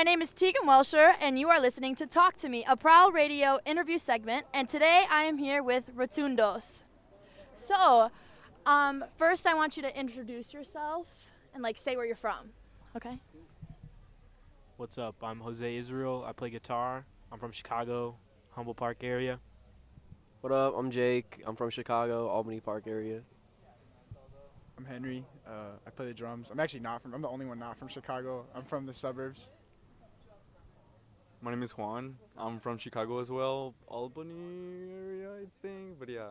My name is Teagan Welscher, and you are listening to Talk to Me, a Prowl Radio interview segment. And today I am here with Rotundos. So, first I want you to introduce yourself and say where you're from. Okay? What's up? I'm Jose Israel. I play guitar. I'm from Chicago, Humble Park area. What up? I'm Jake. I'm from Chicago, Albany Park area. I'm Henry. I play the drums. I'm the only one not from Chicago. I'm from the suburbs. My name is Juan. I'm from Chicago as well, Albany area, I think. But yeah,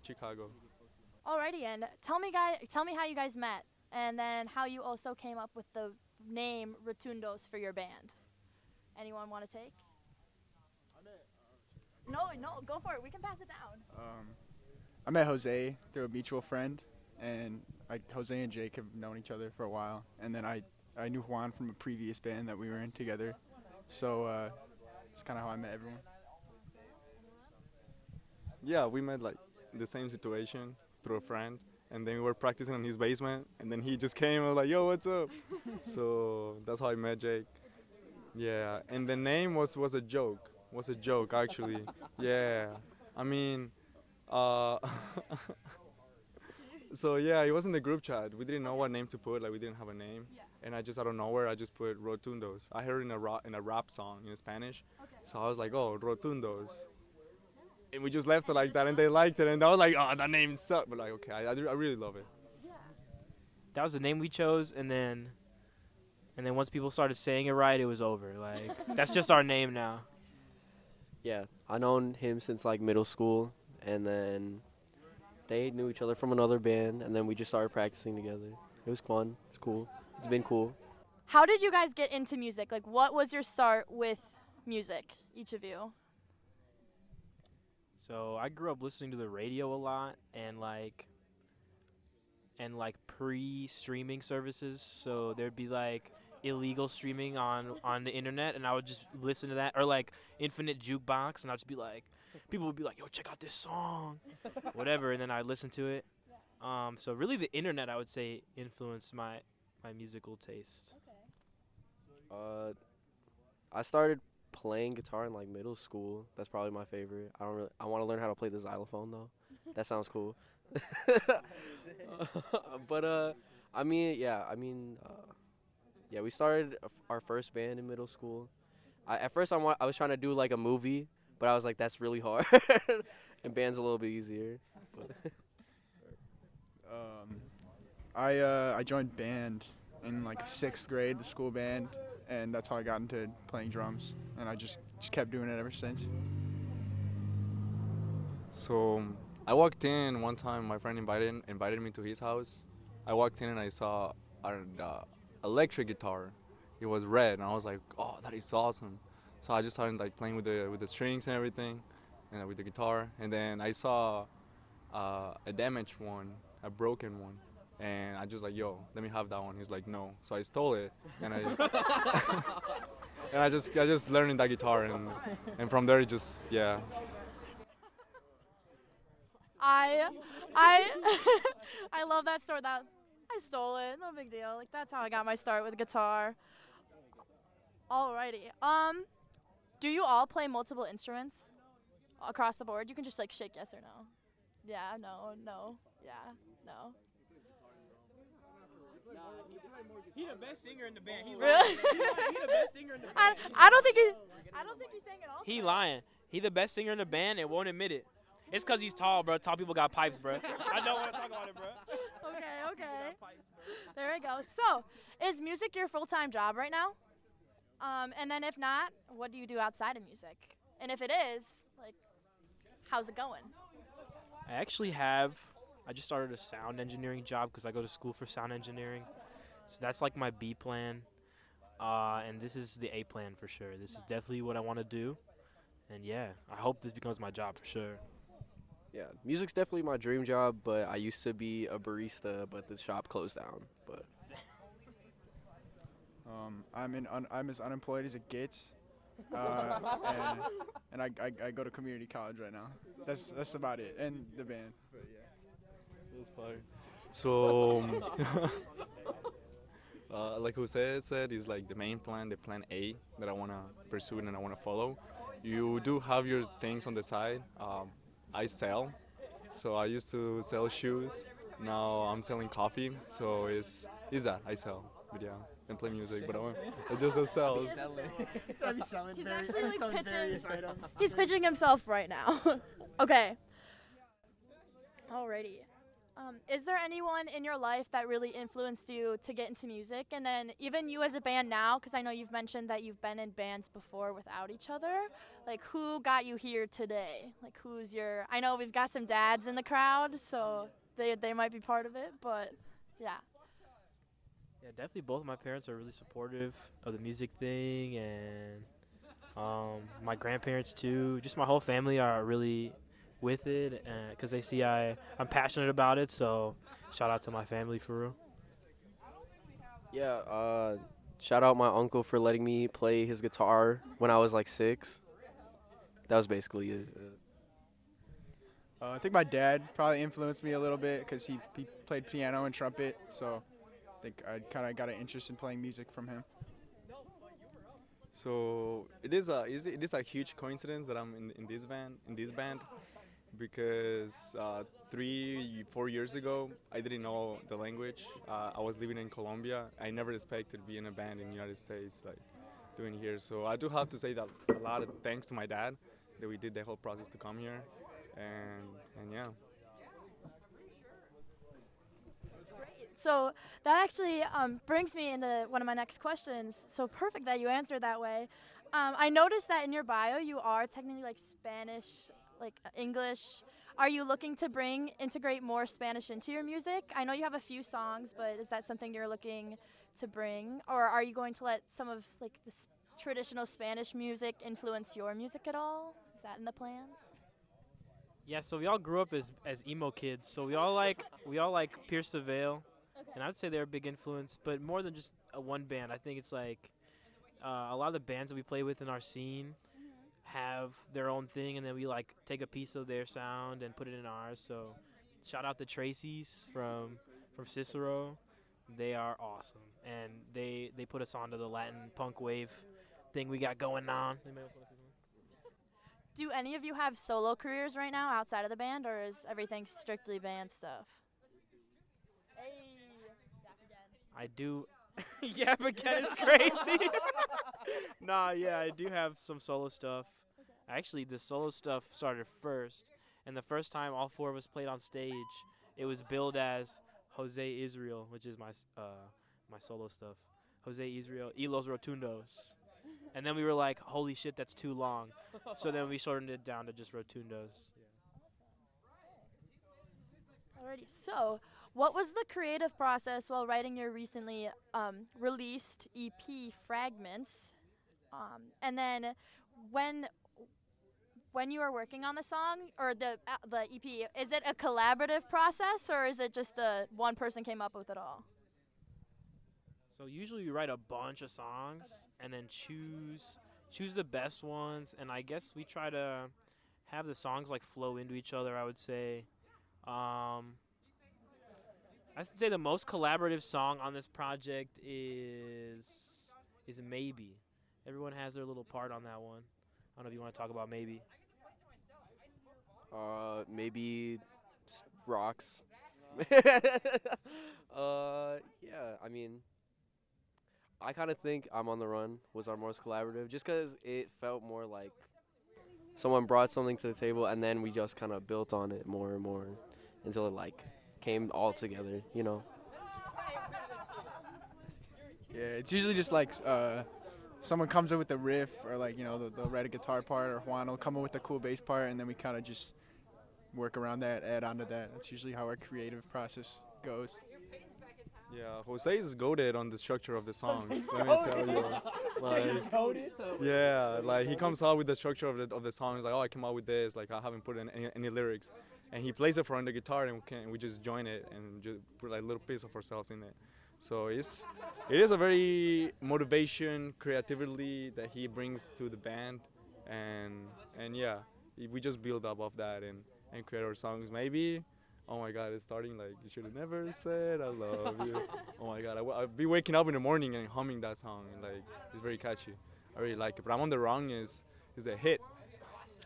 Chicago. Alrighty, and tell me how you guys met, and then how you also came up with the name Rotundos for your band. Anyone want to take? No, go for it. We can pass it down. I met Jose through a mutual friend, and Jose and Jake have known each other for a while. And then I knew Juan from a previous band that we were in together. So it's kind of how I met everyone. Yeah, we met the same situation through a friend, and then we were practicing in his basement, and then he just came and was like, "Yo, what's up?" So that's how I met Jake. Yeah, and the name was a joke. Was a joke actually. Yeah, I mean, so yeah, it was in the group chat. We didn't know what name to put. We didn't have a name. And I just, out of nowhere, I just put Rotundos. I heard it in a rap song in Spanish. Okay. So I was like, oh, Rotundos. And we just left it like that, and they liked it. And I was like, oh, that name sucked. But okay, I really love it. Yeah. That was the name we chose, and then once people started saying it right, it was over. That's just our name now. Yeah, I known him since middle school, and then they knew each other from another band, and then we just started practicing together. It was fun. It's cool. It's been cool. How did you guys get into music? What was your start with music, each of you? So I grew up listening to the radio a lot, and pre-streaming services. So there'd be illegal streaming on the internet, and I would just listen to that, or Infinite Jukebox, and I'd just be people would be like, "Yo, check out this song," whatever, and then I'd listen to it. So really, the internet, I would say, influenced my musical taste. Okay. I started playing guitar in middle school. That's probably my favorite. I want to learn how to play the xylophone though. That sounds cool. But we started our first band in middle school. At first I was trying to do a movie, but I was like, that's really hard. And band's a little bit easier. I joined band in 6th grade, the school band, and that's how I got into playing drums, and I just kept doing it ever since. So I walked in one time. My friend invited me to his house. I walked in and I saw an electric guitar. It was red, and I was like, "Oh, that is awesome!" So I just started playing with the strings and everything, and with the guitar. And then I saw a damaged one, a broken one. And I just yo, let me have that one. He's like, no. So I stole it, and I just learned that guitar, and from there it just, yeah. I love that story. That I stole it. No big deal. That's how I got my start with guitar. Alrighty. Do you all play multiple instruments across the board? You can just shake yes or no. Yeah, no, yeah, no. He the best singer in the band. He really? He the best singer in the band. I don't think he sang it all. He lying. He the best singer in the band and won't admit it. It's because he's tall, bro. Tall people got pipes, bro. I don't want to talk about it, bro. Okay. There we go. So, is music your full-time job right now? And then if not, what do you do outside of music? And if it is, how's it going? I just started a sound engineering job because I go to school for sound engineering. So that's my B plan. And this is the A plan for sure. This is definitely what I want to do. And yeah, I hope this becomes my job for sure. Yeah, music's definitely my dream job, but I used to be a barista, but the shop closed down. But I'm as unemployed as it gets, and I go to community college right now. That's about it, and the band. But yeah, That's fire. So Like Jose said, is like the main plan, the plan A that I want to pursue and I want to follow. You do have your things on the side. I sell, so I used to sell shoes. Now I'm selling coffee, so is that I sell, but yeah, and play music, but I just sell. He's actually like pitching. He's pitching himself right now. Okay. Alrighty. Is there anyone in your life that really influenced you to get into music? And then even you as a band now, because I know you've mentioned that you've been in bands before without each other. Like, who got you here today? Like, who's your... I know we've got some dads in the crowd, so they might be part of it, but yeah. Yeah, definitely both of my parents are really supportive of the music thing, and my grandparents too. Just my whole family are really with it, because they see I'm passionate about it, so shout out to my family for real. Yeah, shout out my uncle for letting me play his guitar when I was like 6. That was basically it. I think my dad probably influenced me a little bit because he played piano and trumpet, so I think I kind of got an interest in playing music from him. So it is a huge coincidence that I'm in this band because 3-4 years ago I didn't know the language. I was living in Colombia. I never expected to be in a band in the United States like doing here. So I do have to say that a lot of thanks to my dad that we did the whole process to come here, and yeah. So that actually brings me into one of my next questions. So perfect that you answered that way. I noticed that in your bio you are technically like Spanish, like English. Are you looking to integrate more Spanish into your music? I know you have a few songs, but is that something you're looking to bring? Or are you going to let some of like the traditional Spanish music influence your music at all? Is that in the plans? Yeah, so we all grew up as emo kids, so we all like Pierce the Veil. And I'd say they're a big influence, but more than just one band. I think it's like a lot of the bands that we play with in our scene have their own thing, and then we like take a piece of their sound and put it in ours. So shout out the Tracy's from Cicero. They are awesome, and they put us onto the Latin punk wave thing we got going on. Do any of you have solo careers right now outside of the band, or is everything strictly band stuff? Hey. I do. Yeah, but Ken is crazy. Nah, yeah, I do have some solo stuff. Actually, the solo stuff started first, and the first time all 4 of us played on stage, it was billed as Jose Israel, which is my solo stuff. Jose Israel, y los Rotundos. And then we were like, holy shit, that's too long. So then we shortened it down to just Rotundos. Alrighty, so what was the creative process while writing your recently released EP Fragments? And then when you were working on the song or the EP, is it a collaborative process or is it just one person came up with it all? So usually we write a bunch of songs and then choose the best ones, and I guess we try to have the songs like flow into each other, I would say. I should say the most collaborative song on this project is Maybe. Everyone has their little part on that one. I don't know if you want to talk about Maybe. Maybe rocks. Yeah, I mean, I kind of think I'm on the Run was our most collaborative, just because it felt more like someone brought something to the table, and then we just kind of built on it more and more until it like came all together, you know. Yeah, it's usually just like someone comes in with the riff, or like, you know, they'll write a guitar part, or Juan will come in with a cool bass part, and then we kind of just work around that, add on to that. That's usually how our creative process goes. Yeah, Jose is goated on the structure of the songs. Let me tell you, like, yeah, like he comes out with the structure of the songs. Like, oh, I came out with this. Like, I haven't put in any lyrics, and he plays it for on the guitar, and we just join it and just put like a little piece of ourselves in it. So it is a very motivation, creativity that he brings to the band, and yeah, we just build up of that and create our songs. Maybe Oh my God, it's starting like you should have never said I love you. Oh my God, I'll be waking up in the morning and humming that song. And, like, it's very catchy. I really like it. But I'm on the Run is a hit.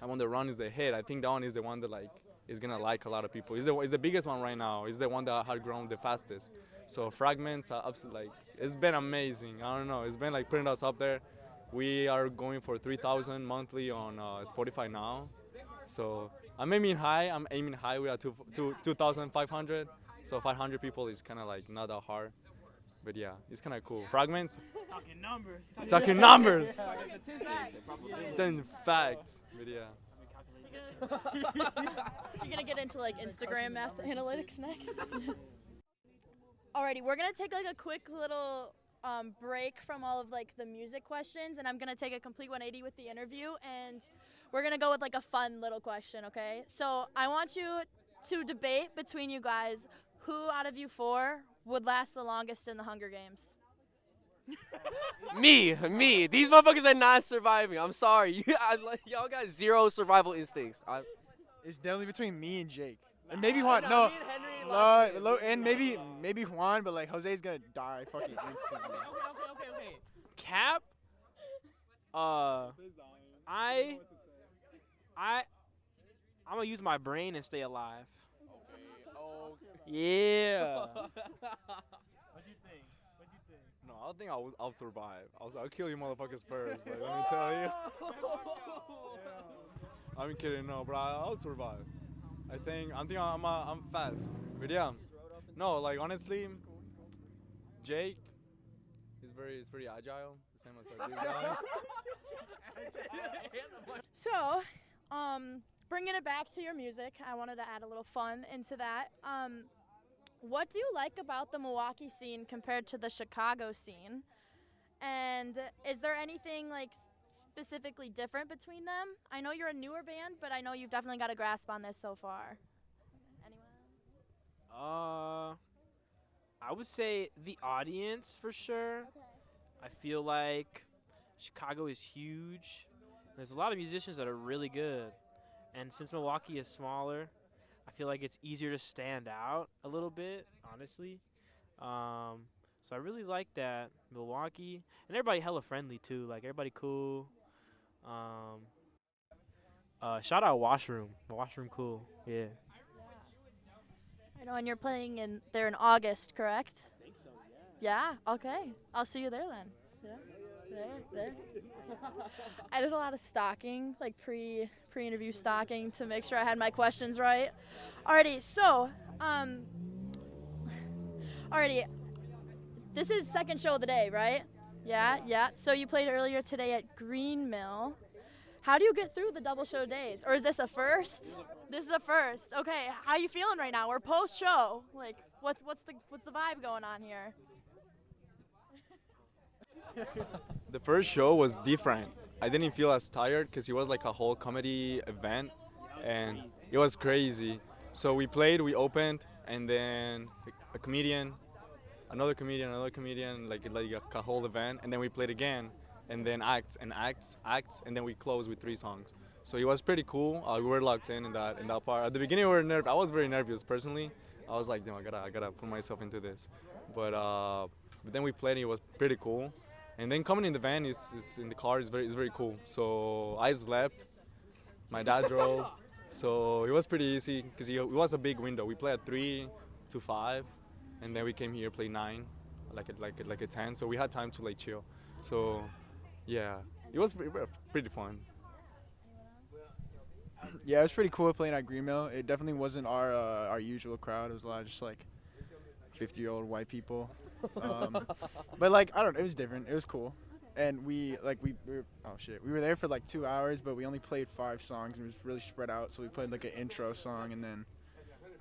I'm on the Run is a hit. I think that one is the one that like is gonna like a lot of people. It's the biggest one right now. It's the one that had grown the fastest. So Fragments are like it's been amazing. I don't know. It's been like putting us up there. We are going for 3,000 monthly on Spotify now. So I'm aiming high. We are 2,500. So 500 people is kind of like not that hard. But yeah, it's kind of cool. Fragments. Talking numbers. Talking numbers. Then facts. But yeah. You're gonna get into like Instagram math analytics next. Alrighty, we're gonna take like a quick little break from all of like the music questions, and I'm gonna take a complete 180 with the interview, and we're gonna go with like a fun little question, okay? So I want you to debate between you guys who out of you four would last the longest in the Hunger Games. Me. These motherfuckers are not surviving. I'm sorry. Y'all got zero survival instincts. It's definitely between me and Jake. And maybe Juan. No. And maybe Juan, but like Jose's gonna die fucking instantly. Okay. Cap. I'm gonna use my brain and stay alive. Yeah. No, I think I'll survive. I'll kill you motherfuckers first. Like, let me tell you. I'm kidding, no, bro. I'll survive. I think I'm fast. But yeah, no, like honestly, Jake, he's very agile. The same as like this guy. So, bringing it back to your music, I wanted to add a little fun into that. What do you like about the Milwaukee scene compared to the Chicago scene? And is there anything like specifically different between them? I know you're a newer band, but I know you've definitely got a grasp on this so far. Anyone? I would say the audience for sure. Okay. I feel like Chicago is huge. There's a lot of musicians that are really good. And since Milwaukee is smaller, I feel like it's easier to stand out a little bit, honestly. So I really like that. Milwaukee. And everybody hella friendly, too. Like, everybody cool. Shout out Washroom. The Washroom cool. Yeah. I know, and you're playing there in August, correct? I think so, yeah. Yeah, okay. I'll see you there then. Yeah. There. I did a lot of stalking, like pre-interview stalking to make sure I had my questions right. Alrighty, so, this is second show of the day, right? Yeah. So you played earlier today at Green Mill. How do you get through the double show days? Or is this a first? This is a first. Okay, how you feeling right now? We're post-show. Like, what's the vibe going on here? The first show was different. I didn't feel as tired because it was like a whole comedy event, and it was crazy. So we played, we opened, and then a comedian, another comedian, like a whole event, and then we played again, and then acts, and then we closed with 3 songs. So it was pretty cool. We were locked in that part. At the beginning, I was very nervous personally. I was like, no, I gotta put myself into this. But then we played, and it was pretty cool. And then coming in the van is in the car is very cool. So I slept, my dad drove, so it was pretty easy because it was a big window. We played at 3 to 5, and then we came here play 9, like a 10. So we had time to like chill. So yeah, it was pretty fun. Yeah, it was pretty cool playing at Green Mill. It definitely wasn't our usual crowd. It was a lot of just like 50-year-old white people. But like I don't know, it was different. It was cool. And we were there for like 2 hours, but we only played 5 songs and it was really spread out. So we played like an intro song and then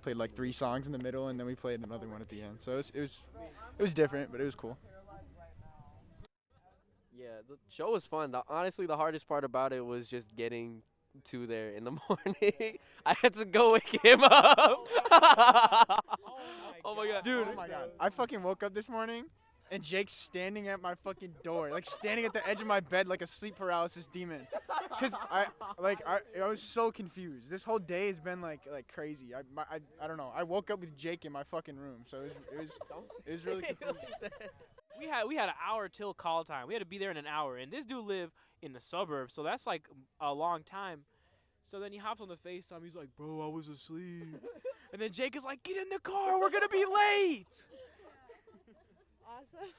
played like 3 songs in the middle and then we played another one at the end. So it was different, but it was cool. Yeah, the show was fun. Honestly, the hardest part about it was just getting to there in the morning. I had to go wake him up. Oh my god. Dude, oh my god. I fucking woke up this morning and Jake's standing at my fucking door, like standing at the edge of my bed like a sleep paralysis demon. Cause I was so confused. This whole day has been like crazy. I don't know. I woke up with Jake in my fucking room, so it was really confusing. We had an hour till call time. We had to be there in an hour, and this dude lived in the suburbs, so that's like a long time. So then he hops on the FaceTime. He's like, "Bro, I was asleep." And then Jake is like, "Get in the car. We're gonna be late." Awesome.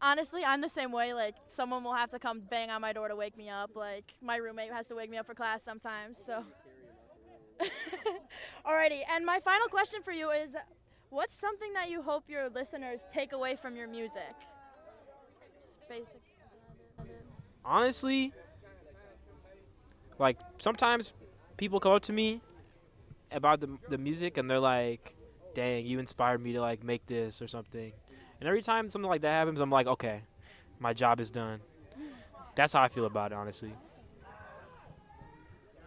Honestly, I'm the same way. Like, someone will have to come bang on my door to wake me up. Like, my roommate has to wake me up for class sometimes. So. Alrighty, and my final question for you is, what's something that you hope your listeners take away from your music? Just basic. Honestly, like, sometimes people come up to me about the music, and they're like, "Dang, you inspired me to, like, make this," or something. And every time something like that happens, I'm like, okay, my job is done. That's how I feel about it, honestly.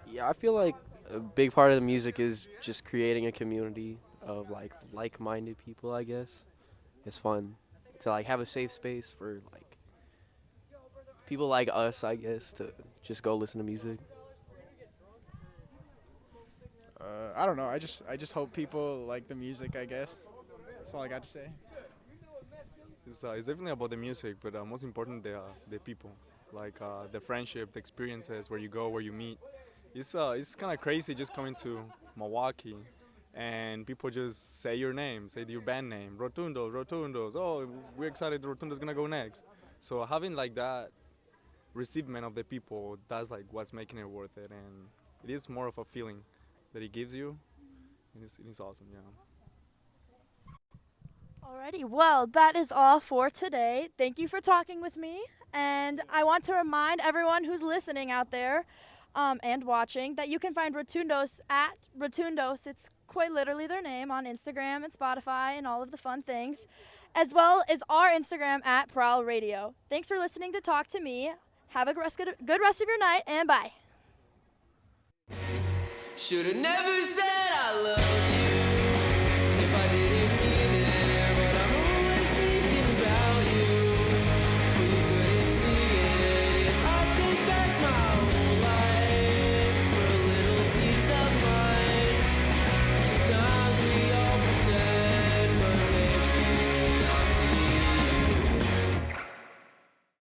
Yeah, I feel like a big part of the music is just creating a community of like-minded people, I guess. It's fun to like have a safe space for like people like us, I guess, to just go listen to music. I don't know. I just hope people like the music, I guess. That's all I got to say. It's definitely about the music, but most important the people, like the friendship, the experiences, where you go, where you meet. It's kind of crazy just coming to Milwaukee, and people just say your name, say your band name, Rotundos. Oh, we're excited. Rotundos gonna go next. So having like that receivement of the people, that's like what's making it worth it, and it is more of a feeling that it gives you. It is awesome, yeah. Alrighty, well, that is all for today. Thank you for talking with me. And I want to remind everyone who's listening out there and watching that you can find Rotundos at Rotundos. It's quite literally their name on Instagram and Spotify and all of the fun things, as well as our Instagram at Prowl Radio. Thanks for listening to Talk to Me. Have a good rest of your night, and bye. Should've never said I love you.